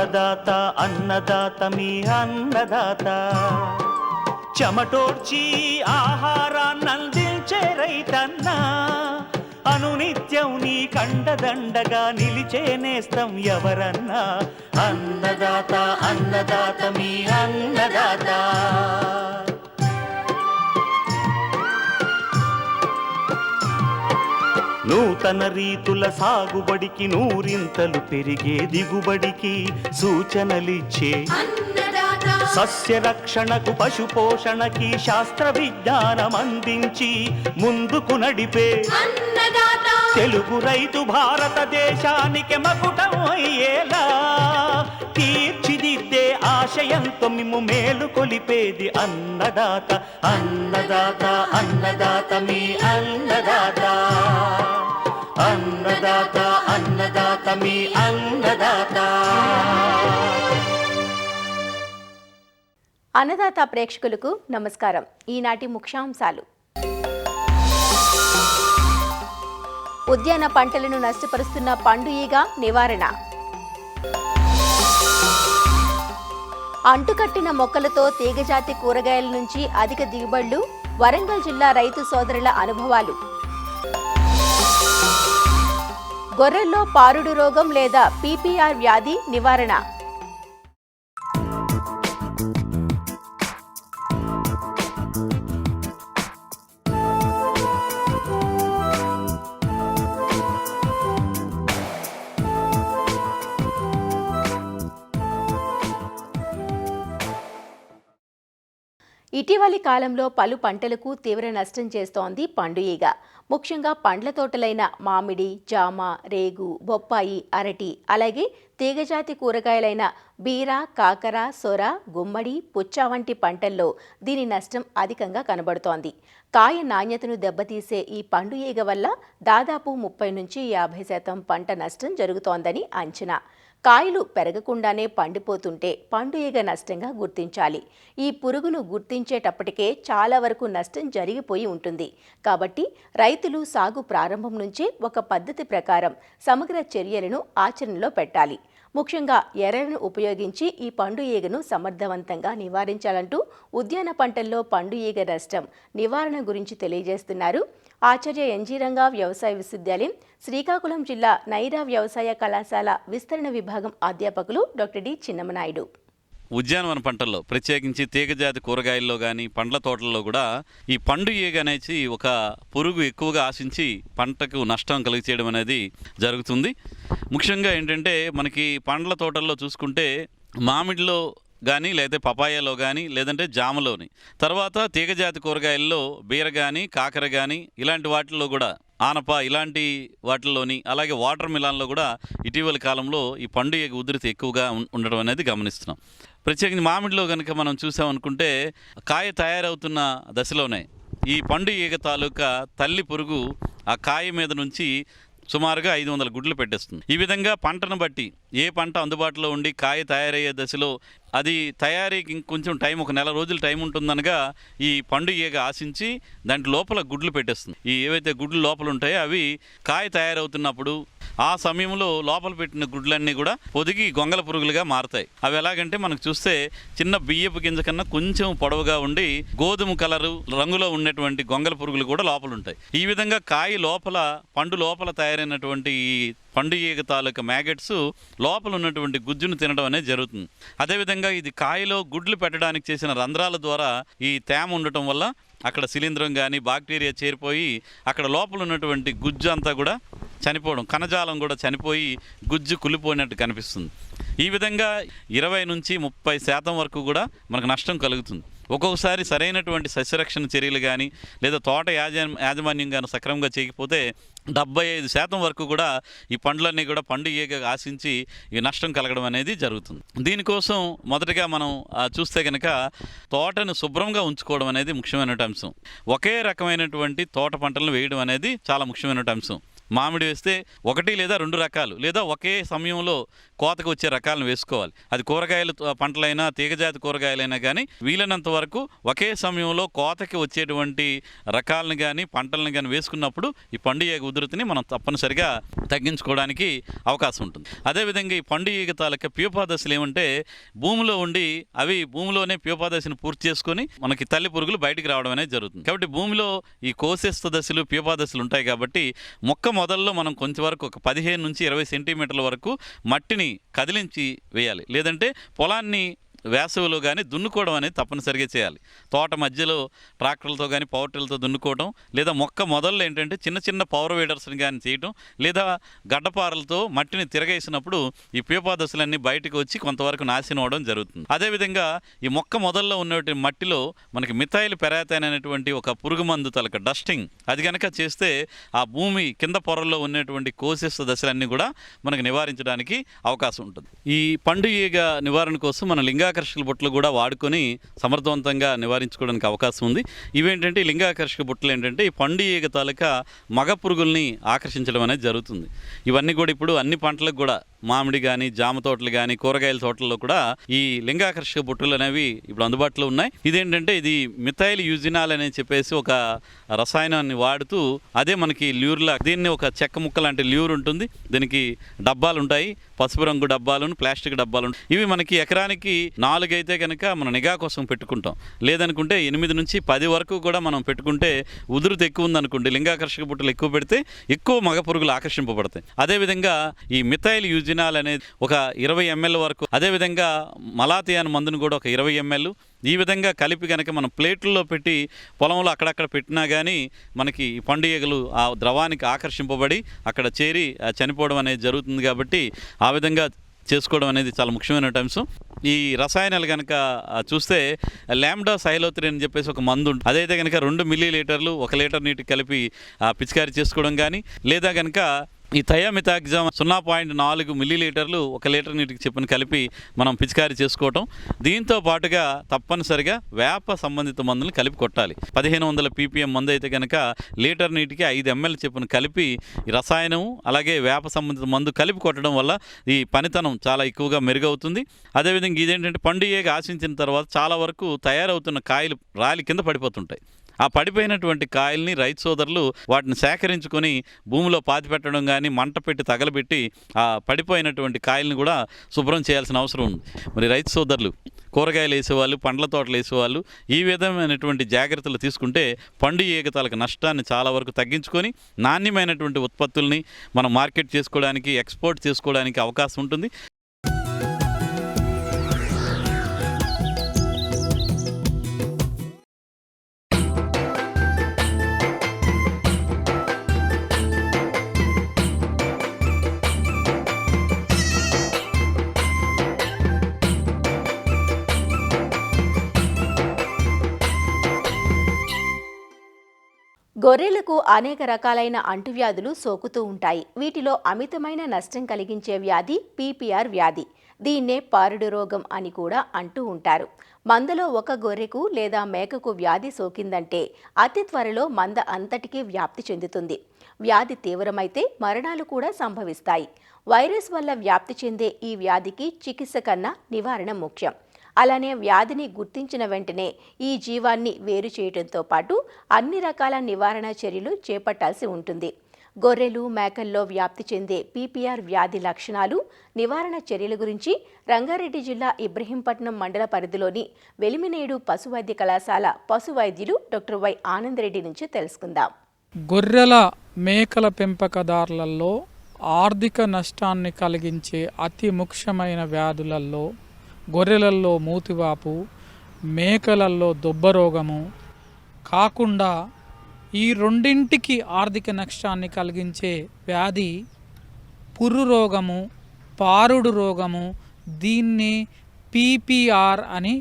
అన్నదాత అన్నదాత మీ అన్నదాత చెమటోడ్చి ఆహారాన్నందించే రైతన్న అనునిత్యం నీ కండదండగా నిలిచే నేస్తం ఎవరన్నా అన్నదాత అన్నదాత మీ అన్నదాత. నూతన రీతుల సాగుబడికి నూరింతలు పెరిగే దిగుబడికి సూచనలిచ్చే సస్య రక్షణకు పశు పోషణకి శాస్త్ర విజ్ఞానం అందించి ముందుకు నడిపే తెలుగు రైతు భారతదేశానికి మకుటం అయ్యేలా తీర్చిదిద్దే ఆశయంతో మిమ్ము మేలు కొలిపేది అన్నదాత అన్నదాత అన్నదాత మీ అన్నదాత అన్నదాత అన్నదాత మీ అన్నదాత. అన్నదాత ప్రేక్షకులకు నమస్కారం. ఈనాటి ముఖ్యాంశాలు: ఉద్యాన పంటలను నష్టపరుస్తున్న పండు ఈగ నివారణ, అంటుకట్టిన మొక్కలతో తీగజాతి కూరగాయల నుంచి అధిక దిగుబడులు, వరంగల్ జిల్లా రైతు సోదరుల అనుభవాలు, గొర్రెల్లో పారుడు రోగం లేదా పీపీఆర్ వ్యాధి నివారణ, ఇటీవలి కాలంలో పలు పంటలకు తీవ్ర నష్టం చేస్తోంది పండు ఈగ. ముఖ్యంగా పండ్ల తోటలైన మామిడి, జామ, రేగు, బొప్పాయి, అరటి, అలాగే తీగజాతి కూరగాయలైన బీర, కాకర, సొర, గుమ్మడి, పుచ్చ వంటి పంటల్లో దీని నష్టం అధికంగా కనబడుతోంది. కాయ నాణ్యతను దెబ్బతీసే ఈ పండు ఈగ వల్ల దాదాపు 30-50% పంట నష్టం జరుగుతోందని అంచనా. కాయలు పెరగకుండానే పండిపోతుంటే పండు ఈగ నష్టంగా గుర్తించాలి. ఈ పురుగును గుర్తించేటప్పటికే చాలా వరకు నష్టం జరిగిపోయి ఉంటుంది. కాబట్టి రైతులు సాగు ప్రారంభం నుంచే ఒక పద్ధతి ప్రకారం సమగ్ర చర్యలను ఆచరణలో పెట్టాలి. ముఖ్యంగా ఎర్రను ఉపయోగించి ఈ పండు ఈగను సమర్థవంతంగా నివారించాలంటూ ఉద్యాన పంటల్లో పండు ఈగ నష్టం నివారణ గురించి తెలియజేస్తున్నారు ఆచార్య ఎన్జీ రంగా వ్యవసాయ విశ్వవిద్యాలయం, శ్రీకాకుళం జిల్లా నైరా వ్యవసాయ కళాశాల విస్తరణ విభాగం అధ్యాపకులు డాక్టర్ డి చిన్నమనాయుడు. ఉద్యానవన పంటల్లో ప్రత్యేకించి తీగజాతి కూరగాయల్లో కానీ పండ్ల తోటల్లో కూడా ఈ పండు ఈగ అనేది ఒక పురుగు ఎక్కువగా ఆశించి పంటకు నష్టం కలిగచేయడం అనేది జరుగుతుంది. ముఖ్యంగా ఏంటంటే మనకి పండ్ల తోటల్లో చూసుకుంటే మామిడిలో కానీ లేదా పపాయాలో కానీ లేదంటే జామలోని, తర్వాత తీగజాతి కూరగాయల్లో బీర కానీ కాకర కానీ ఇలాంటి వాటిల్లో కూడా ఆనప ఇలాంటి వాటిల్లోని, అలాగే వాటర్ మిలాన్లో కూడా ఇటీవలి కాలంలో ఈ పండు ఈగ ఉధృతి ఎక్కువగా ఉండడం అనేది గమనిస్తున్నాం. ప్రత్యేకించి మామిడిలో కనుక మనం చూసామనుకుంటే కాయ తయారవుతున్న దశలోనే ఈ పండు ఈగ తాలూకా తల్లి పురుగు ఆ కాయ మీద నుంచి సుమారుగా 500 గుడ్లు పెట్టేస్తుంది. ఈ విధంగా పంటను బట్టి ఏ పంట అందుబాటులో ఉండి కాయ తయారయ్యే దశలో అది తయారీకి ఇంకొంచెం టైం, ఒక నెల రోజులు టైం ఉంటుందనగా ఈ పండు ఈగ ఆశించి దాంట్లో లోపల గుడ్లు పెట్టేస్తుంది. ఈ ఏవైతే గుడ్లు లోపల ఉంటాయో అవి కాయ తయారవుతున్నప్పుడు ఆ సమయంలో లోపల పెట్టిన గుడ్లన్నీ కూడా పొదిగి గొంగల పురుగులుగా మారుతాయి. అవి ఎలాగంటే మనకు చూస్తే చిన్న బియ్యపు గింజ కన్నా కొంచెం పొడవుగా ఉండి గోధుమ కలరు రంగులో ఉన్నటువంటి గొంగల పురుగులు కూడా లోపల ఉంటాయి. ఈ విధంగా కాయ లోపల, పండు లోపల తయారైనటువంటి ఈ పండు ఈగ తాలూకా మ్యాగెట్స్ లోపల ఉన్నటువంటి గుజ్జును తినడం అనేది జరుగుతుంది. అదేవిధంగా ఇది కాయలో గుడ్లు పెట్టడానికి చేసిన రంధ్రాల ద్వారా ఈ తేమ ఉండటం వల్ల అక్కడ శిలీంధ్రం కానీ బాక్టీరియా చేరిపోయి అక్కడ లోపల ఉన్నటువంటి గుజ్జు అంతా కూడా చనిపోవడం, కణజాలం కూడా చనిపోయి గుజ్జు కులిపోయినట్టు కనిపిస్తుంది. ఈ విధంగా 20-30% వరకు కూడా మనకు నష్టం కలుగుతుంది. ఒక్కొక్కసారి సరైనటువంటి సస్యరక్షణ చర్యలు కానీ లేదా తోట యాజమాన్యం కానీ సక్రమంగా చేయకపోతే 75% వరకు కూడా ఈ పండ్లన్నీ కూడా పండు ఈగ ఆశించి ఈ నష్టం కలగడం అనేది జరుగుతుంది. దీనికోసం మొదటగా మనం చూస్తే కనుక తోటను శుభ్రంగా ఉంచుకోవడం అనేది ముఖ్యమైన అంశం. ఒకే రకమైనటువంటి తోట పంటలను వేయడం అనేది చాలా ముఖ్యమైన అంశం. మామిడి వేస్తే 1 లేదా 2 రకాలు లేదా ఒకే సమయంలో కోతకు వచ్చే రకాలను వేసుకోవాలి. అది కూరగాయల పంటలైనా తీగజాతి కూరగాయలైనా కానీ వీలైనంత వరకు ఒకే సమయంలో కోతకి వచ్చేటువంటి రకాలను కానీ పంటలను కానీ వేసుకున్నప్పుడు ఈ పండు ఈగ ఉధృతిని మనం తప్పనిసరిగా తగ్గించుకోవడానికి అవకాశం ఉంటుంది. అదేవిధంగా ఈ పండు ఈగ తాలూకా ప్యూపా దశలు ఏమంటే భూమిలో ఉండి అవి భూమిలోనే ప్యూపా దశను పూర్తి చేసుకొని మనకి తల్లి పురుగులు బయటికి రావడం అనేది జరుగుతుంది. కాబట్టి భూమిలో ఈ కోశస్థ దశలు ప్యూపా దశలు ఉంటాయి కాబట్టి మొక్క మొదల్లో మనం కొంచెం వరకు ఒక 15 నుంచి 20 సెంటీమీటర్ల వరకు మట్టిని కదిలించి వేయాలి. లేదంటే పొలాన్ని వేసవిలో కానీ దున్నుకోవడం అనేది తప్పనిసరిగా చేయాలి. తోట మధ్యలో ట్రాక్టర్లతో కానీ పవర్ టిల్లర్తో దున్నుకోవడం, లేదా మొక్క మొదల్లో ఏంటంటే చిన్న చిన్న పవర్ వీడర్స్ని కానీ చేయటం, లేదా గడ్డపారలతో మట్టిని తిరగేసినప్పుడు ఈ ప్యూపా దశలన్నీ బయటకు వచ్చి కొంతవరకు నాశనం అవడం జరుగుతుంది. అదేవిధంగా ఈ మొక్క మొదల్లో ఉన్నటువంటి మట్టిలో మనకి మిథైల్ పెరాథైన్ అనేటువంటి ఒక పురుగు మందు తలక డస్టింగ్ అది కనుక చేస్తే ఆ భూమి కింద పొరల్లో ఉన్నటువంటి కోశస్థ దశలన్నీ కూడా మనకు నివారించడానికి అవకాశం ఉంటుంది. ఈ పండు ఈగ నివారణ కోసం మన లింగాకర్షక బుట్టలు కూడా వాడుకొని సమర్థవంతంగా నివారించుకోవడానికి అవకాశం ఉంది. ఇవేంటంటే ఈ లింగాకర్షక బుట్టలు ఏంటంటే ఈ పండు ఈగ తాలూకా మగ పురుగుల్ని ఆకర్షించడం అనేది జరుగుతుంది. ఇవన్నీ కూడా ఇప్పుడు అన్ని పంటలకు కూడా మామిడి కానీ జామ తోటలు కానీ కూరగాయల తోటల్లో కూడా ఈ లింగాకర్షక బుట్టలు అనేవి ఇప్పుడు అందుబాటులో ఉన్నాయి. ఇదేంటంటే ఇది మిథైల్ యూజినాల్ అని చెప్పేసి ఒక రసాయనాన్ని వాడుతూ అదే మనకి ల్యూర్లా దీన్ని ఒక చెక్క ముక్క లాంటి ల్యూర్ ఉంటుంది. దీనికి డబ్బాలు ఉంటాయి, పసుపు రంగు డబ్బాలు, ప్లాస్టిక్ డబ్బాలు. ఇవి మనకి ఎకరానికి 4 అయితే కనుక మన నిఘా కోసం పెట్టుకుంటాం. లేదనుకుంటే 8 నుంచి 10 వరకు కూడా మనం పెట్టుకుంటే ఉధృతి ఎక్కువ ఉందనుకోండి లింగాకర్షక బుట్టలు ఎక్కువ పెడితే ఎక్కువ మగ పురుగులు ఆకర్షింపబడతాయి. అదేవిధంగా ఈ మిథైల్ యూజినాల్ అనేది ఒక 20 ml వరకు, అదేవిధంగా మలాథియాన్ మందును కూడా ఒక 20 ml ఈ విధంగా కలిపి కనుక మనం ప్లేట్లలో పెట్టి పొలంలో అక్కడక్కడ పెట్టినా కానీ మనకి పండు ఈగలు ఆ ద్రవానికి ఆకర్షింపబడి అక్కడ చేరి చనిపోవడం అనేది జరుగుతుంది. కాబట్టి ఆ విధంగా చేసుకోవడం అనేది చాలా ముఖ్యమైన అంశం. ఈ రసాయనాలు కనుక చూస్తే ల్యాండా సైలోత్రిన్ అని చెప్పేసి ఒక మందు ఉంటుంది. అదైతే కనుక 2 మిల్లీలీటర్లు 1 లీటర్ నీటికి కలిపి పిచికారీ చేసుకోవడం కానీ, లేదా కనుక ఈ థయామిథాగ్జామ్ 0.4 మిల్లీలీటర్లు 1 లీటర్ నీటికి చెప్పిన కలిపి మనం పిచికారీ చేసుకోవటం. దీంతో పాటుగా తప్పనిసరిగా వేప సంబంధిత మందులు కలిపి కొట్టాలి. 1500 ppm మందు అయితే కనుక లీటర్ నీటికి 5 ml చెప్పిన కలిపి ఈ రసాయనం అలాగే వేప సంబంధిత మందు కలిపి కొట్టడం వల్ల ఈ పనితనం చాలా ఎక్కువగా మెరుగవుతుంది. అదేవిధంగా ఇదేంటంటే పండు ఈగ ఆశించిన తర్వాత చాలా వరకు తయారవుతున్న కాయలు రాలి కింద పడిపోతుంటాయి. ఆ పడిపోయినటువంటి కాయల్ని రైతు సోదరులు వాటిని సేకరించుకొని భూమిలో పాతిపెట్టడం కానీ మంట పెట్టి తగలబెట్టి ఆ పడిపోయినటువంటి కాయల్ని కూడా శుభ్రం చేయాల్సిన అవసరం ఉంది. మరి రైతు సోదరులు కూరగాయలు వేసేవాళ్ళు, పండ్ల తోటలు వేసేవాళ్ళు ఈ విధమైనటువంటి జాగ్రత్తలు తీసుకుంటే పండు ఈగ తాలూకు నష్టాన్ని చాలా వరకు తగ్గించుకొని నాణ్యమైనటువంటి ఉత్పత్తుల్ని మనం మార్కెట్ చేసుకోవడానికి, ఎక్స్పోర్ట్ చేసుకోవడానికి అవకాశం ఉంటుంది. గొర్రెలకు అనేక రకాలైన అంటువ్యాధులు సోకుతూ ఉంటాయి. వీటిలో అమితమైన నష్టం కలిగించే వ్యాధి పీపీఆర్ వ్యాధి. దీన్నే పారుడు రోగం అని కూడా అంటూ ఉంటారు. మందలో ఒక గొర్రెకు లేదా మేకకు వ్యాధి సోకిందంటే అతి త్వరలో మంద అంతటికీ వ్యాప్తి చెందుతుంది. వ్యాధి తీవ్రమైతే మరణాలు కూడా సంభవిస్తాయి. వైరస్ వల్ల వ్యాప్తి చెందే ఈ వ్యాధికి చికిత్స కన్నా నివారణ ముఖ్యం. అలానే వ్యాధిని గుర్తించిన వెంటనే ఈ జీవాన్ని వేరు చేయడంతో పాటు అన్ని రకాల నివారణ చర్యలు చేపట్టాల్సి ఉంటుంది. గొర్రెలు, మేకల్లో వ్యాప్తి చెందే పీపీఆర్ వ్యాధి లక్షణాలు, నివారణ చర్యల గురించి రంగారెడ్డి జిల్లా ఇబ్రహీంపట్నం మండల పరిధిలోని వెలిమినేడు పశు వైద్య కళాశాల పశు వైద్యులు డాక్టర్ వై ఆనంద్ రెడ్డి నుంచి తెలుసుకుందాం. గొర్రెల, మేకల పెంపకదారులలో ఆర్థిక నష్టాన్ని కలిగించే అతి ముఖ్యమైన వ్యాధులలో గొర్రెలలో మూతివాపు, మేకలలో దొబ్బరోగము కాకుండా ఈ రెండింటికి ఆర్థిక నష్టాన్ని కలిగించే వ్యాధి పుర్రు రోగము, పారుడు రోగము. దీన్ని పీపీఆర్ అని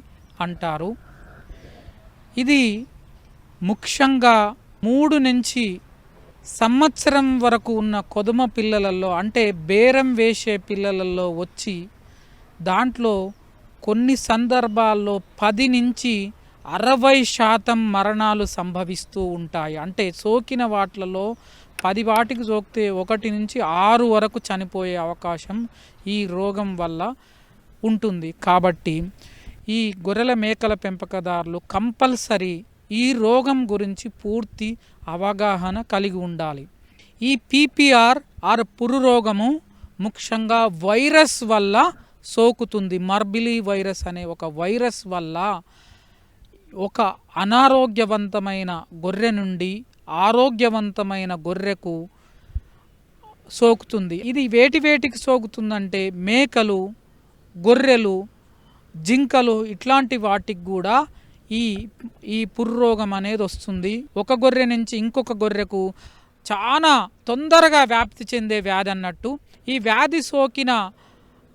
అంటారు. ఇది ముఖ్యంగా 3 నుంచి సంవత్సరం వరకు ఉన్న కొదుమ పిల్లలలో, అంటే బేరం వేసే పిల్లలలో వచ్చి దాంట్లో కొన్ని సందర్భాల్లో 10 నుంచి 60% మరణాలు సంభవిస్తూ ఉంటాయి. అంటే సోకిన వాటిలలో 10 వాటికి సోకితే 1 నుంచి 6 వరకు చనిపోయే అవకాశం ఈ రోగం వల్ల ఉంటుంది. కాబట్టి ఈ గొర్రెల మేకల పెంపకదారులు కంపల్సరీ ఈ రోగం గురించి పూర్తి అవగాహన కలిగి ఉండాలి. ఈ పీపీఆర్ ఆర్ పురు రోగము ముఖ్యంగా వైరస్ వల్ల సోకుతుంది. మర్బిలీ వైరస్ అనే ఒక వైరస్ వల్ల ఒక అనారోగ్యవంతమైన గొర్రె నుండి ఆరోగ్యవంతమైన గొర్రెకు సోకుతుంది. ఇది వేటికి సోకుతుందంటే మేకలు, గొర్రెలు, జింకలు ఇట్లాంటి వాటికి కూడా ఈ పుర్రోగం అనేది వస్తుంది. ఒక గొర్రె నుంచి ఇంకొక గొర్రెకు చాలా తొందరగా వ్యాప్తి చెందే వ్యాధి అన్నట్టు. ఈ వ్యాధి సోకిన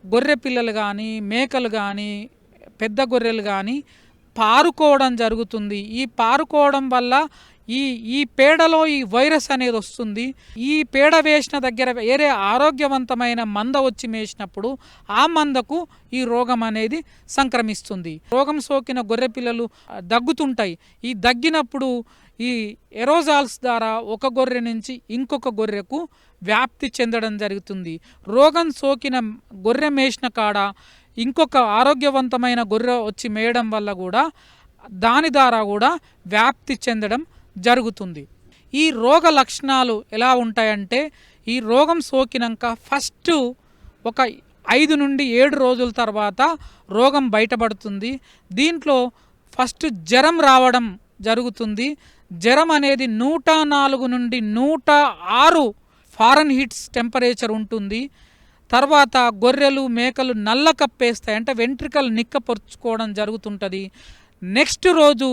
గొర్రె పిల్లలు కానీ, మేకలు కానీ, పెద్ద గొర్రెలు కానీ పారుకోవడం జరుగుతుంది. ఈ పారుకోవడం వల్ల ఈ పేడలో ఈ వైరస్ అనేది వస్తుంది. ఈ పేడ వేసిన దగ్గర వేరే ఆరోగ్యవంతమైన మంద వచ్చి మేసినప్పుడు ఆ మందకు ఈ రోగం అనేది సంక్రమిస్తుంది. రోగం సోకిన గొర్రె పిల్లలు దగ్గుతుంటాయి. ఈ దగ్గినప్పుడు ఈ ఎరోజాల్స్ ద్వారా ఒక గొర్రె నుంచి ఇంకొక గొర్రెకు వ్యాప్తి చెందడం జరుగుతుంది. రోగం సోకిన గొర్రె మేసిన కాడ ఇంకొక ఆరోగ్యవంతమైన గొర్రె వచ్చి మేయడం వల్ల కూడా దాని ద్వారా కూడా వ్యాప్తి చెందడం జరుగుతుంది. ఈ రోగ లక్షణాలు ఎలా ఉంటాయంటే ఈ రోగం సోకినాక ఫస్ట్ ఒక 5 నుండి 7 రోజుల తర్వాత రోగం బయటపడుతుంది. దీంట్లో ఫస్ట్ జ్వరం రావడం జరుగుతుంది. జ్వరం అనేది 104 నుండి 106 ఫారెన్హీట్స్ టెంపరేచర్ ఉంటుంది. తర్వాత గొర్రెలు, మేకలు నల్ల కప్పేస్తాయి, అంటే వెంట్రికలు నిక్కపరుచుకోవడం జరుగుతుంటుంది. నెక్స్ట్ రోజు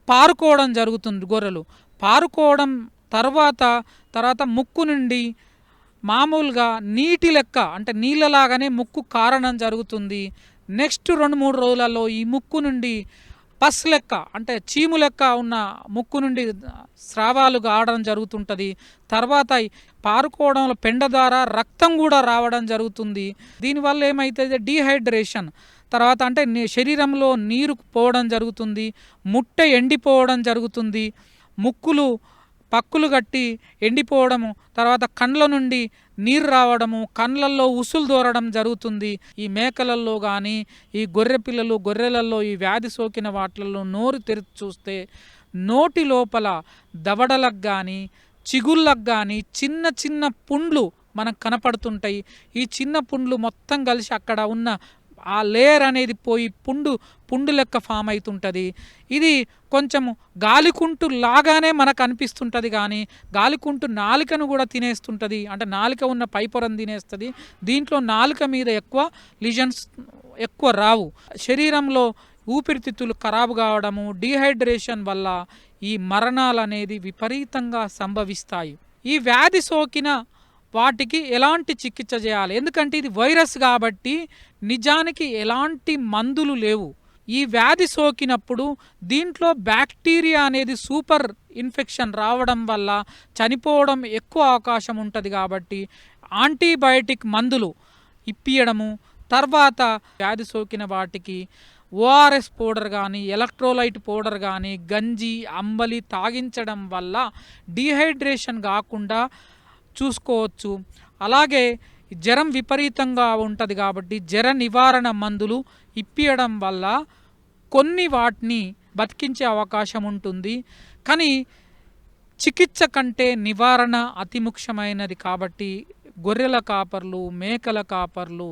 పారుకోవడం జరుగుతుంది. గొర్రెలు పారుకోవడం తర్వాత ముక్కు నుండి మామూలుగా నీటి లెక్క, అంటే నీళ్ళలాగానే ముక్కు కారణం జరుగుతుంది. నెక్స్ట్ 2-3 రోజులలో ఈ ముక్కు నుండి పస్ లెక్క, అంటే చీము లెక్క ఉన్న ముక్కు నుండి స్రావాలు కావడం జరుగుతుంటుంది. తర్వాత పారుకోవడంలో పెండ ద్వారా రక్తం కూడా రావడం జరుగుతుంది. దీనివల్ల ఏమవుతుంది, డీహైడ్రేషన్, తర్వాత అంటే శరీరంలో నీరు పోవడం జరుగుతుంది, ముట్ట ఎండిపోవడం జరుగుతుంది, ముక్కులు పక్కులు గట్టి ఎండిపోవడము, తర్వాత కండ్ల నుండి నీరు రావడము, కండ్లల్లో ఉసులు దూరడం జరుగుతుంది. ఈ మేకలలో కానీ ఈ గొర్రె పిల్లలు గొర్రెలలో ఈ వ్యాధి సోకిన వాటిల్లో నోరు తెరిచి చూస్తే నోటి లోపల దవడలకు కానీ చిగుళ్ళకు కానీ చిన్న చిన్న పుండ్లు మనకు కనపడుతుంటాయి. ఈ చిన్న పుండ్లు మొత్తం కలిసి అక్కడ ఉన్న ఆ లేయర్ అనేది పోయి పుండు లెక్క ఫామ్ అవుతుంటుంది. ఇది కొంచెం గాలికుంటు లాగానే మనకు అనిపిస్తుంటుంది, కానీ గాలికుంటు నాలుకను కూడా తినేస్తుంటుంది. అంటే నాలుక ఉన్న పైపొరను తినేస్తుంది. దీంట్లో నాలుక మీద ఎక్కువ లిజన్స్ ఎక్కువ రావు. శరీరంలో ఊపిరితిత్తులు ఖరాబు కావడము, డీహైడ్రేషన్ వల్ల ఈ మరణాలు అనేది విపరీతంగా సంభవిస్తాయి. ఈ వ్యాధి సోకిన వాటికి ఎలాంటి చికిత్స చేయాలి, ఎందుకంటే ఇది వైరస్ కాబట్టి నిజానికి ఎలాంటి మందులు లేవు. ఈ వ్యాధి సోకినప్పుడు దీంట్లో బ్యాక్టీరియా అనేది సూపర్ ఇన్ఫెక్షన్ రావడం వల్ల చనిపోవడం ఎక్కువ అవకాశం ఉంటుంది. కాబట్టి యాంటీబయాటిక్ మందులు ఇప్పియడము, తర్వాత వ్యాధి సోకిన వాటికి ఓఆర్ఎస్ పౌడర్ కానీ ఎలక్ట్రోలైట్ పౌడర్ కానీ గంజి అంబలి తాగించడం వల్ల డీహైడ్రేషన్ కాకుండా చూసుకోవచ్చు. అలాగే జ్వరం విపరీతంగా ఉంటుంది కాబట్టి జ్వర నివారణ మందులు ఇప్పియడం వల్ల కొన్ని వాటిని బతికించే అవకాశం ఉంటుంది. కానీ చికిత్స కంటే నివారణ అతి ముఖ్యమైనది. కాబట్టి గొర్రెల కాపర్లు, మేకల కాపర్లు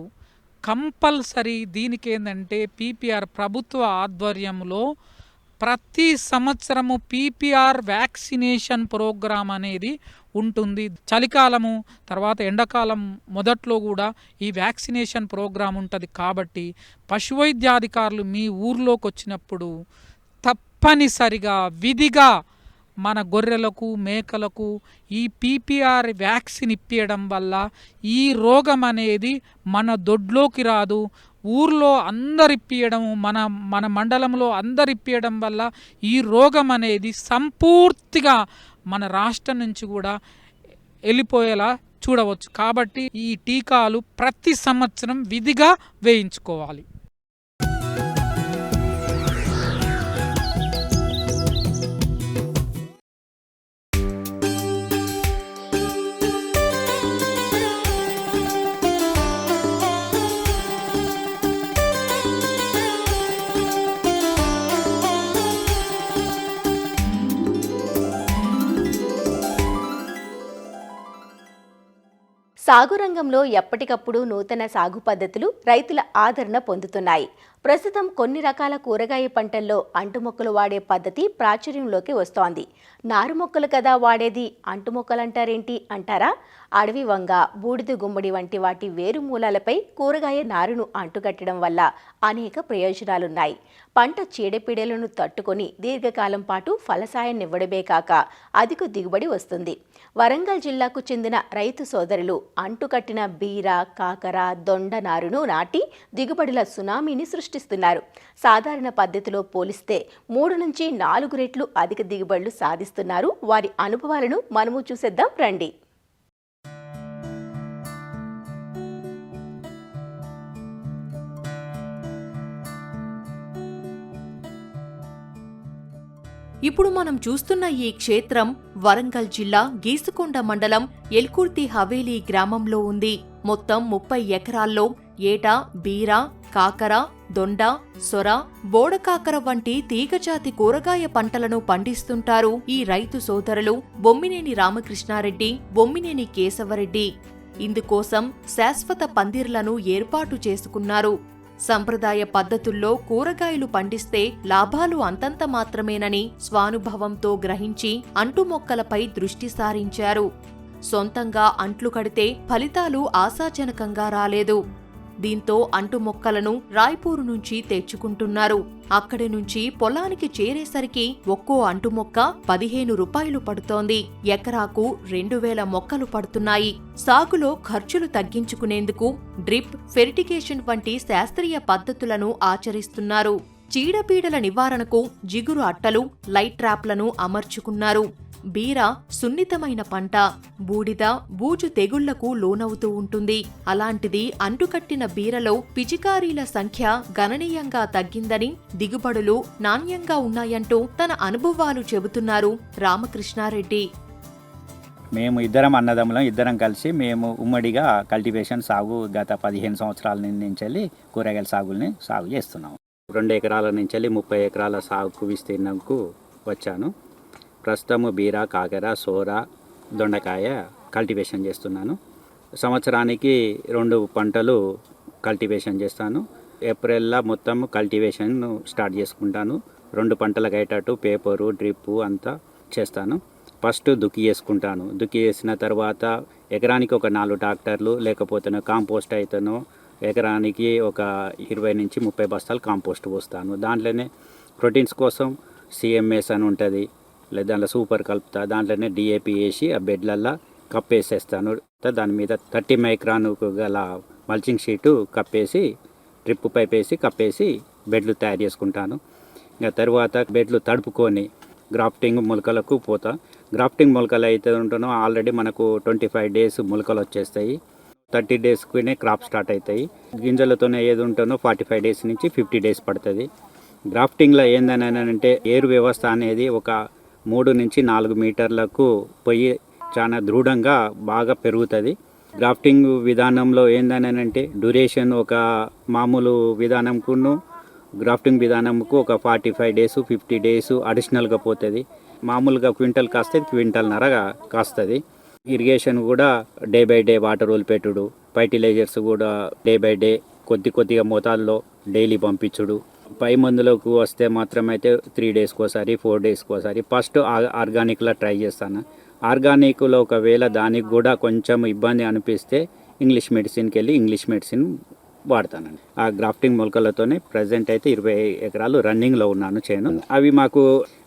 కంపల్సరీ దీనికి ఏంటంటే పీపీఆర్ ప్రభుత్వ ఆధ్వర్యంలో ప్రతి సంవత్సరము పీపీఆర్ వ్యాక్సినేషన్ ప్రోగ్రాం అనేది ఉంటుంది. చలికాలము తర్వాత ఎండాకాలం మొదట్లో కూడా ఈ వ్యాక్సినేషన్ ప్రోగ్రాం ఉంటుంది. కాబట్టి పశువైద్యాధికారులు మీ ఊర్లోకి వచ్చినప్పుడు తప్పనిసరిగా విధిగా మన గొర్రెలకు, మేకలకు ఈ పీపీఆర్ వ్యాక్సిన్ ఇప్పించడం వల్ల ఈ రోగం అనేది మన దొడ్లోకి రాదు. ఊర్లో అందరు ఇప్పియడము, మన మండలంలో అందరు ఇప్పియడం వల్ల ఈ రోగం అనేది సంపూర్తిగా మన రాష్ట్రం నుంచి కూడా వెళ్ళిపోయేలా చూడవచ్చు. కాబట్టి ఈ టీకాలు ప్రతి సంవత్సరం విధిగా వేయించుకోవాలి. సాగు రంగంలో ఎప్పటికప్పుడు నూతన సాగు పద్ధతులు రైతుల ఆదరణ పొందుతున్నాయి. ప్రస్తుతం కొన్ని రకాల కూరగాయ పంటల్లో అంటుమొక్కలు వాడే పద్ధతి ప్రాచుర్యంలోకి వస్తోంది. నారు మొక్కలు కదా వాడేది, అంటుమొక్కలంటారేంటి అంటారా? అడవి వంగ, బూడిద గుమ్మడి వంటి వాటి వేరు మూలాలపై కూరగాయ నారును అంటుకట్టడం వల్ల అనేక ప్రయోజనాలున్నాయి. పంట చీడపీడలను తట్టుకొని దీర్ఘకాలం పాటు ఫలసాయాన్నివ్వడమే కాక అధిక దిగుబడి వస్తుంది. వరంగల్ జిల్లాకు చెందిన రైతు సోదరులు అంటుకట్టిన బీర, కాకర, దొండ నారును నాటి దిగుబడుల సునామీని సృష్టిస్తున్నారు. సాధారణ పద్ధతిలో పోలిస్తే 3 నుంచి 4 రెట్లు అధిక దిగుబడులు సాధిస్తున్నారు. వారి అనుభవాలను మనము చూసేద్దాం రండి. ఇప్పుడు మనం చూస్తున్న ఈ క్షేత్రం వరంగల్ జిల్లా గీసుకొండ మండలం ఎల్కుర్తి హవేలీ గ్రామంలో ఉంది. మొత్తం 30 ఎకరాల్లో ఏటా బీర, కాకర, దొండ, సొర, బోడకాకర వంటి తీగజాతి కూరగాయ పంటలను పండిస్తుంటారు ఈ రైతు సోదరులు బొమ్మినేని రామకృష్ణారెడ్డి, బొమ్మినేని కేశవరెడ్డి. ఇందుకోసం శాశ్వత పందిర్లను ఏర్పాటు చేసుకున్నారు. సంప్రదాయ పద్ధతుల్లో కూరగాయలు పండిస్తే లాభాలు అంతంత మాత్రమేనని స్వానుభవంతో గ్రహించి అంటుమొక్కలపై దృష్టి సారించారు. సొంతంగా అంట్లు కడితే ఫలితాలు ఆశాజనకంగా రాలేదు. దీంతో అంటుమొక్కలను రాయ్పూరు నుంచి తెచ్చుకుంటున్నారు. అక్కడి నుంచి పొలానికి చేరేసరికి ఒక్కో అంటుమొక్క 15 రూపాయలు పడుతోంది. ఎకరాకు 2000 మొక్కలు పడుతున్నాయి. సాగులో ఖర్చులు తగ్గించుకునేందుకు డ్రిప్, ఫెర్టిగేషన్ వంటి శాస్త్రీయ పద్ధతులను ఆచరిస్తున్నారు. చీడపీడల నివారణకు జిగురు అట్టలు, లైట్ ట్రాప్లను అమర్చుకున్నారు. బీర సున్నితమైన పంట, బూడిద, బూజు తెగుళ్లకు లోనవుతూ ఉంటుంది. అలాంటిది అంటుకట్టిన బీరలో పిచికారీల సంఖ్య గణనీయంగా తగ్గిందని, దిగుబడులు నాణ్యంగా ఉన్నాయంటూ తన అనుభవాలు చెబుతున్నారు రామకృష్ణారెడ్డి. మేము ఇద్దరం అన్నదమ్ములం, ఇద్దరం కలిసి మేము ఉమ్మడిగా కల్టివేషన్ సాగు గత 15 సంవత్సరాల నుంచి కూరగాయల సాగు చేస్తున్నాము. 2 ఎకరాల నుంచి 30 ఎకరాల సాగు విస్తీర్ణంకు వచ్చాను. ప్రస్తుతము బీర, కాకర, సోర, దొండకాయ కల్టివేషన్ చేస్తున్నాను. సంవత్సరానికి 2 పంటలు కల్టివేషన్ చేస్తాను. ఏప్రిల్లో మొత్తం కల్టివేషన్ స్టార్ట్ చేసుకుంటాను. 2 పంటలకు అయ్యేటట్టు పేపరు, డ్రిప్పు అంతా చేస్తాను. ఫస్ట్ దుక్కి చేసుకుంటాను. దుక్కి చేసిన తర్వాత ఎకరానికి ఒక 4 ట్రాక్టర్లు లేకపోతే కాంపోస్ట్ అయితేనో ఎకరానికి ఒక 20 నుంచి 30 బస్తాలు కాంపోస్ట్ పోస్తాను. దాంట్లోనే ప్రోటీన్స్ కోసం సిఎంఎస్ అని ఉంటుంది, లేదా దాంట్లో సూపర్ కలుపుతా. దాంట్లోనే డిఏపి వేసి ఆ బెడ్లల్లో కప్పేసేస్తాను. దాని మీద 30 మైక్రాన్ గల మల్చింగ్ షీటు కప్పేసి, డ్రిప్ పైప్ వేసి కప్పేసి బెడ్లు తయారు చేసుకుంటాను. ఇంకా తర్వాత బెడ్లు తడుపుకొని గ్రాఫ్టింగ్ మొలకలకు పోతా. గ్రాఫ్టింగ్ మొలకలు అయితే ఉంటానో ఆల్రెడీ మనకు 25 డేస్ మొలకలు వచ్చేస్తాయి. 30 డేస్కునే క్రాప్ స్టార్ట్ అవుతాయి. గింజలతోనే ఏది ఉంటానో 45 డేస్ నుంచి 50 డేస్ పడుతుంది. గ్రాఫ్టింగ్లో ఏందని అంటే ఏరు వ్యవస్థ అనేది ఒక 3 నుంచి 4 మీటర్లకు పోయి చాలా దృఢంగా బాగా పెరుగుతుంది. గ్రాఫ్టింగ్ విధానంలో ఏందని అంటే డ్యూరేషన్ ఒక మామూలు విధానంకును గ్రాఫ్టింగ్ విధానంకు ఒక 45 డేస్ 50 డేస్ అడిషనల్గా పోతుంది. మామూలుగా క్వింటల్ కాస్తే క్వింటల్నరగా కాస్తుంది. ఇరిగేషన్ కూడా డే బై డే వాటర్ వదిలిపెట్టుడు, ఫర్టిలైజర్స్ కూడా డే బై డే కొద్దిగా మోతాదులో డైలీ పంపించుడు. పై మందులకు వస్తే మాత్రమైతే 3 డేస్కి ఒకసారి 4 డేస్కి ఒకసారి ఫస్ట్ ఆర్గానిక్లో ట్రై చేస్తాను. ఆర్గానిక్లో ఒకవేళ దానికి కూడా కొంచెం ఇబ్బంది అనిపిస్తే ఇంగ్లీష్ మెడిసిన్కి వెళ్ళి ఇంగ్లీష్ మెడిసిన్ వాడతానండి. ఆ గ్రాఫ్టింగ్ మొలకలతోనే ప్రజెంట్ అయితే 20 ఎకరాలు రన్నింగ్లో ఉన్నాను చేను. అవి మాకు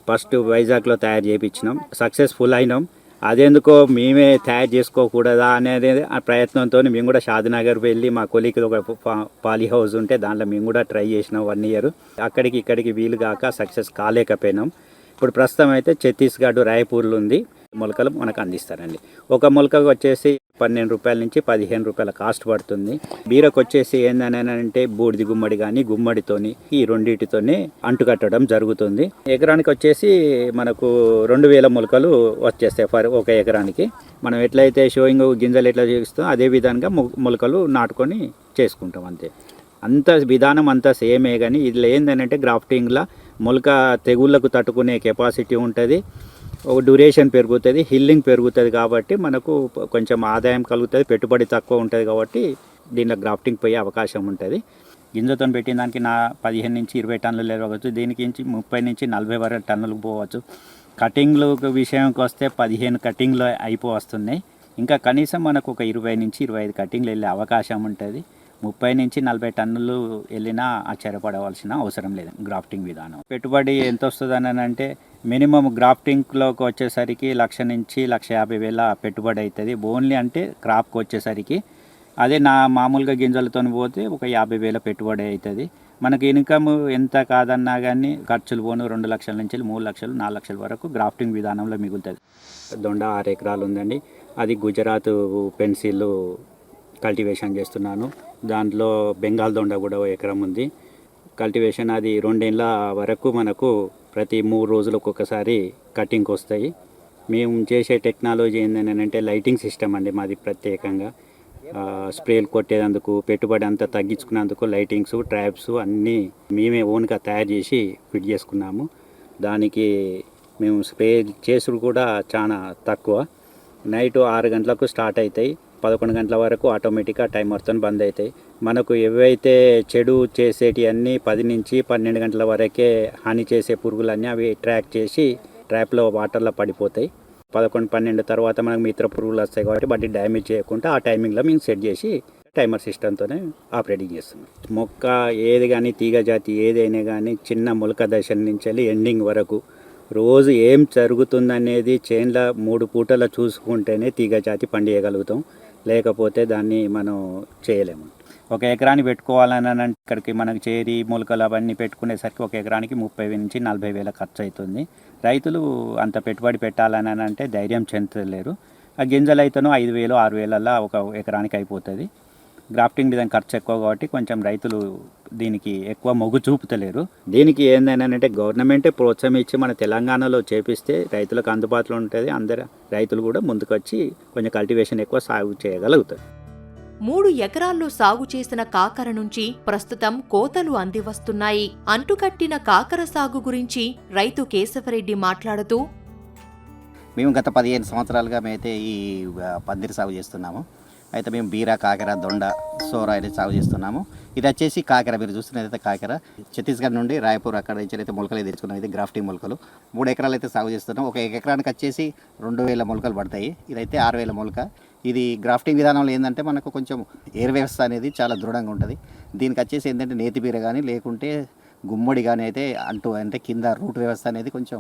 ఫస్ట్ వైజాగ్లో తయారు చేయించినాం, సక్సెస్ఫుల్ అయినాం. అదెందుకో మేమే తయారు చేసుకోకూడదా అనేది ఆ ప్రయత్నంతో మేము కూడా షాద్నగర్ వెళ్ళి మా కొలికి ఒక పాలీ హౌస్ ఉంటే దాంట్లో మేము కూడా ట్రై చేసినాం 1 ఇయర్. అక్కడికి ఇక్కడికి వీలు కాక సక్సెస్ కాలేకపోయినాం. ఇప్పుడు ప్రస్తుతం అయితే ఛత్తీస్గఢ్ రాయ్పూర్లో ఉంది. మొలకలు మనకు అందిస్తారండి. ఒక మొలకకు వచ్చేసి 12 రూపాయల నుంచి 15 రూపాయల కాస్ట్ పడుతుంది. బీరకు వచ్చేసి ఏందని అంటే బూడిది గుమ్మడి కానీ గుమ్మడితోని ఈ రెండింటితోనే అంటుకట్టడం జరుగుతుంది. ఎకరానికి వచ్చేసి మనకు 2000 మొలకలు వచ్చేస్తాయి ఫర్ ఒక ఎకరానికి. మనం ఎట్లయితే షోయింగ్ గింజలు ఎట్లా చేస్తామో అదే విధంగా మొలకలు నాటుకొని చేసుకుంటాం అంతే. అంత విధానం అంతా సేమే. కానీ ఇది ఏంటంటే గ్రాఫ్టింగ్లో మొలక తెగుళ్లకు తట్టుకునే కెపాసిటీ ఉంటుంది. ఒక డ్యూరేషన్ పెరుగుతుంది, హిల్లింగ్ పెరుగుతుంది, కాబట్టి మనకు కొంచెం ఆదాయం కలుగుతుంది, పెట్టుబడి తక్కువ ఉంటుంది, కాబట్టి దీనిలో గ్రాఫ్టింగ్ పోయే అవకాశం ఉంటుంది. గింజతో పెట్టిన దానికి 15 నుంచి 20 టన్నులు లేవచ్చు, దీనికి 30 నుంచి 40 వరకు టన్నులకు పోవచ్చు. కటింగ్లు విషయానికి వస్తే 15 కటింగ్లు అయిపోతున్నాయి. ఇంకా కనీసం మనకు ఒక 20 నుంచి 25 కటింగ్లు వెళ్ళే అవకాశం ఉంటుంది. 30 నుంచి 40 టన్నులు వెళ్ళినా ఆశ్చర్యపడవలసిన అవసరం లేదు గ్రాఫ్టింగ్ విధానం. పెట్టుబడి ఎంత వస్తుందని అంటే మినిమం గ్రాఫ్టింగ్లోకి వచ్చేసరికి 1,00,000 నుంచి 1,50,000 పెట్టుబడి అవుతుంది ఓన్లీ, అంటే క్రాప్కి వచ్చేసరికి. అదే మామూలుగా గింజలతో పోతే ఒక 50,000 పెట్టుబడి అవుతుంది. మనకి ఇన్కమ్ ఎంత కాదన్నా కానీ ఖర్చులు పోను 2 లక్షల నుంచి 3 లక్షలు 4 లక్షల వరకు గ్రాఫ్టింగ్ విధానంలో మిగులుతుంది. దొండ 6 ఎకరాలు ఉందండి. అది గుజరాత్ పెన్సిల్ కల్టివేషన్ చేస్తున్నాను. దాంట్లో బెంగాల్ దొండ కూడా 1 ఎకరం ఉంది కల్టివేషన్. అది 2 ఏళ్ళ వరకు మనకు ప్రతి 3 రోజులకు ఒకసారి కటింగ్కి వస్తాయి. మేము చేసే టెక్నాలజీ ఏంటంటే లైటింగ్ సిస్టమ్ అండి మాది. ప్రత్యేకంగా స్ప్రేలు కొట్టేందుకు పెట్టుబడి అంతా తగ్గించుకున్నందుకు లైటింగ్స్, ట్రాప్స్ అన్నీ మేమే ఓన్గా తయారు చేసి ఫిట్ చేసుకున్నాము. దానికి మేము స్ప్రే చేసుడు కూడా చాలా తక్కువ. నైట్ 6 గంటలకు స్టార్ట్ అవుతాయి, 11 గంటల వరకు ఆటోమేటిక్గా టైమర్తో బంద్ అవుతాయి. మనకు ఏవైతే చెడు చేసేటి అన్నీ 10 నుంచి 12 గంటల వరకే హాని చేసే పురుగులన్నీ అవి ట్రాక్ చేసి ట్రాప్లో వాటర్లో పడిపోతాయి. 11-12 తర్వాత మనకు మిత్ర పురుగులు వస్తాయి, కాబట్టి వాటి డ్యామేజ్ చేయకుండా ఆ టైమింగ్లో మేము సెట్ చేసి టైమర్ సిస్టంతోనే ఆపరేటింగ్ చేస్తున్నాం. మొక్క ఏది కానీ తీగ జాతి ఏదైనా కానీ చిన్న మొలక దశ నుంచి వెళ్ళి ఎండింగ్ వరకు రోజు ఏం జరుగుతుందనేది చేన్ల 3 పూటల చూసుకుంటేనే తీగ జాతి పండియగలుగుతాం, లేకపోతే దాన్ని మనం చేయలేము. 1 ఎకరాన్ని పెట్టుకోవాలని అంటే ఇక్కడికి మనకు చేరి మొలకలు అవన్నీ పెట్టుకునేసరికి 1 ఎకరానికి 30,000 నుంచి 40,000 ఖర్చు అవుతుంది. రైతులు అంత పెట్టుబడి పెట్టాలని అంటే ధైర్యం చెందలేరు. ఆ గింజలు అయితేనో 5,000 6,000 1 ఎకరానికి అయిపోతుంది. గ్రాఫ్టింగ్ డిజైన్ ఖర్చు ఎక్కువ కాబట్టి కొంచెం రైతులు దీనికి ఎక్కువ మొగ్గు చూపుతలేరు. దీనికి ఏంటంటే గవర్నమెంటే ప్రోత్సాహం ఇచ్చి మన తెలంగాణలో చేపిస్తే రైతులకు అందుబాటులో ఉంటుంది. అందరు రైతులు కూడా ముందుకొచ్చి కొంచెం కల్టివేషన్ ఎక్కువ సాగు చేయగలుగుతారు. 3 ఎకరాల్లో సాగు చేసిన కాకర నుంచి ప్రస్తుతం కోతలు అందివస్తున్నాయి. అంటుకట్టిన కాకర సాగు గురించి రైతు కేశవరెడ్డి మాట్లాడుతూ, మేము గత 15 సంవత్సరాలుగా మేమైతే ఈ పందిరి సాగు చేస్తున్నాము. అయితే మేము బీరా, కాకర, దొండ, సోర అనేది సాగు చేస్తున్నాము. ఇది వచ్చేసి కాకర, మీరు చూస్తున్నదైతే కాకర ఛత్తీస్గఢ్ నుండి రాయపూర్ అక్కడ నుంచి అయితే మొలకలు తెచ్చుకున్నాం. ఇది గ్రాఫ్టింగ్ మొలకలు. 3 ఎకరాలు అయితే సాగు చేస్తున్నాం. 1 ఎకరానికి వచ్చేసి 2,000 మొలకలు పడతాయి. ఇదైతే 6,000 మొలక. ఇది గ్రాఫ్టింగ్ విధానంలో ఏంటంటే మనకు కొంచెం ఎయిర్ వ్యవస్థ అనేది చాలా దృఢంగా ఉంటుంది. దీనికి వచ్చేసి ఏంటంటే నేతిబీర కానీ లేకుంటే గుమ్మడి కానీ అయితే అంటే కింద రూట్ వ్యవస్థ అనేది కొంచెం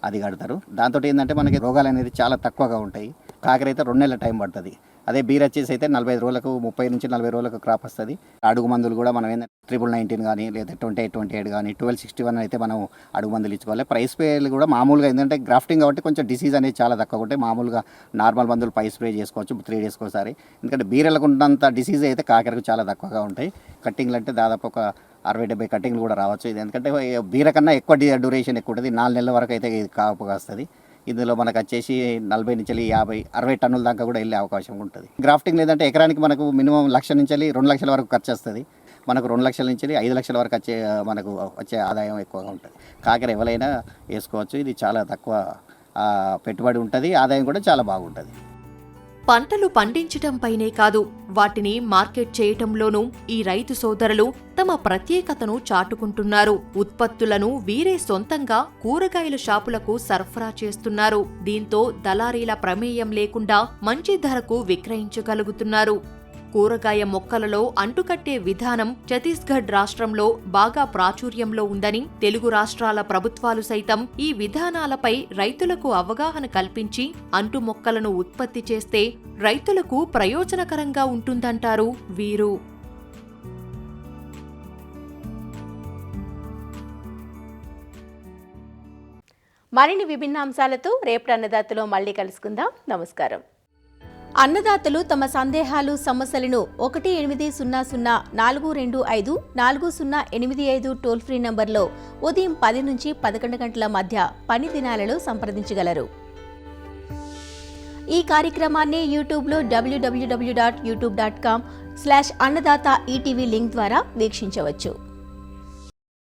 అది కడతారు. దాంతో ఏంటంటే మనకి రోగాలు అనేది చాలా తక్కువగా ఉంటాయి. కాకర అయితే 2 నెలల టైం పడుతుంది. అదే బీర్ వచ్చేసి అయితే 45 రోజులకు 30 నుంచి 40 రోజులకు క్రాప్ వస్తుంది. అడుగు మందులు కూడా మనం ఏంటంటే 1919 కానీ లేదా 2828 కానీ 1261 అయితే మనం అడుగు మందులు ఇచ్చుకోవాలి. పై స్ప్రేలు కూడా మామూలుగా ఏంటంటే గ్రాఫ్టింగ్ కాబట్టి కొంచెం డిసీజ్ అనేది చాలా తక్కువ ఉంటాయి. మామూలుగా నార్మల్ మందులు పై స్ప్రే చేసుకోవచ్చు 3 డేస్కి ఒకసారి. ఎందుకంటే బీరలకు ఉన్నంత డిసీజ్ అయితే కాకరకు చాలా తక్కువగా ఉంటాయి. కట్టింగ్లు అంటే దాదాపు ఒక 60-70 కట్టింగ్లు కూడా రావచ్చు. ఇది ఎందుకంటే బీర కన్నా ఎక్కువ డ్యూరేషన్ ఎక్కువ ఉంటుంది. 4 నెలల వరకు అయితే ఇది కాపుగా వస్తుంది. ఇందులో మనకు వచ్చేసి 40 నుంచి 50-60 టన్నుల దాకా కూడా వెళ్ళే అవకాశం ఉంటుంది. గ్రాఫ్టింగ్ లేదంటే ఎకరానికి మనకు మినిమం 1,00,000 నుంచి 2 లక్షల వరకు ఖర్చు వస్తుంది. మనకు 2 లక్షల నుంచి 5 లక్షల వరకు వచ్చే ఆదాయం ఎక్కువగా ఉంటుంది. కాకర ఎవరైనా వేసుకోవచ్చు. ఇది చాలా తక్కువ పెట్టుబడి ఉంటుంది, ఆదాయం కూడా చాలా బాగుంటుంది. పంటలు పండించటంపైనే కాదు, వాటిని మార్కెట్ చేయటంలోనూ ఈ రైతు సోదరులు తమ ప్రత్యేకతను చాటుకుంటున్నారు. ఉత్పత్తులను వీరే సొంతంగా కూరగాయల షాపులకు సరఫరా చేస్తున్నారు. దీంతో దళారీల ప్రమేయం లేకుండా మంచి ధరకు విక్రయించగలుగుతున్నారు. కూరగాయ మొక్కలలో అంటుకట్టే విధానం ఛత్తీస్గఢ్ రాష్ట్రంలో బాగా ప్రాచుర్యంలో ఉందని, తెలుగు రాష్ట్రాల ప్రభుత్వాలు సైతం ఈ విధానాలపై రైతులకు అవగాహన కల్పించి అంటు మొక్కలను ఉత్పత్తి చేస్తే రైతులకు ప్రయోజనకరంగా ఉంటుందంటారు వీరు. మరిన్ని విభిన్న అంశాలతో రేపటి అన్నదాతలో మళ్ళీ కలుసుకుందాం. నమస్కారం. అన్నదాతలు తమ సందేహాలు, సమస్యలను 1800-425-4085 టోల్ ఫ్రీ నంబర్లో ఉదయం 10 నుంచి 11 గంటల మధ్య పని దినాలలో సంప్రదించగలరు. ఈ కార్యక్రమాన్ని యూట్యూబ్లో www.youtube.com/annadata ETV లింక్ ద్వారా వీక్షించవచ్చు.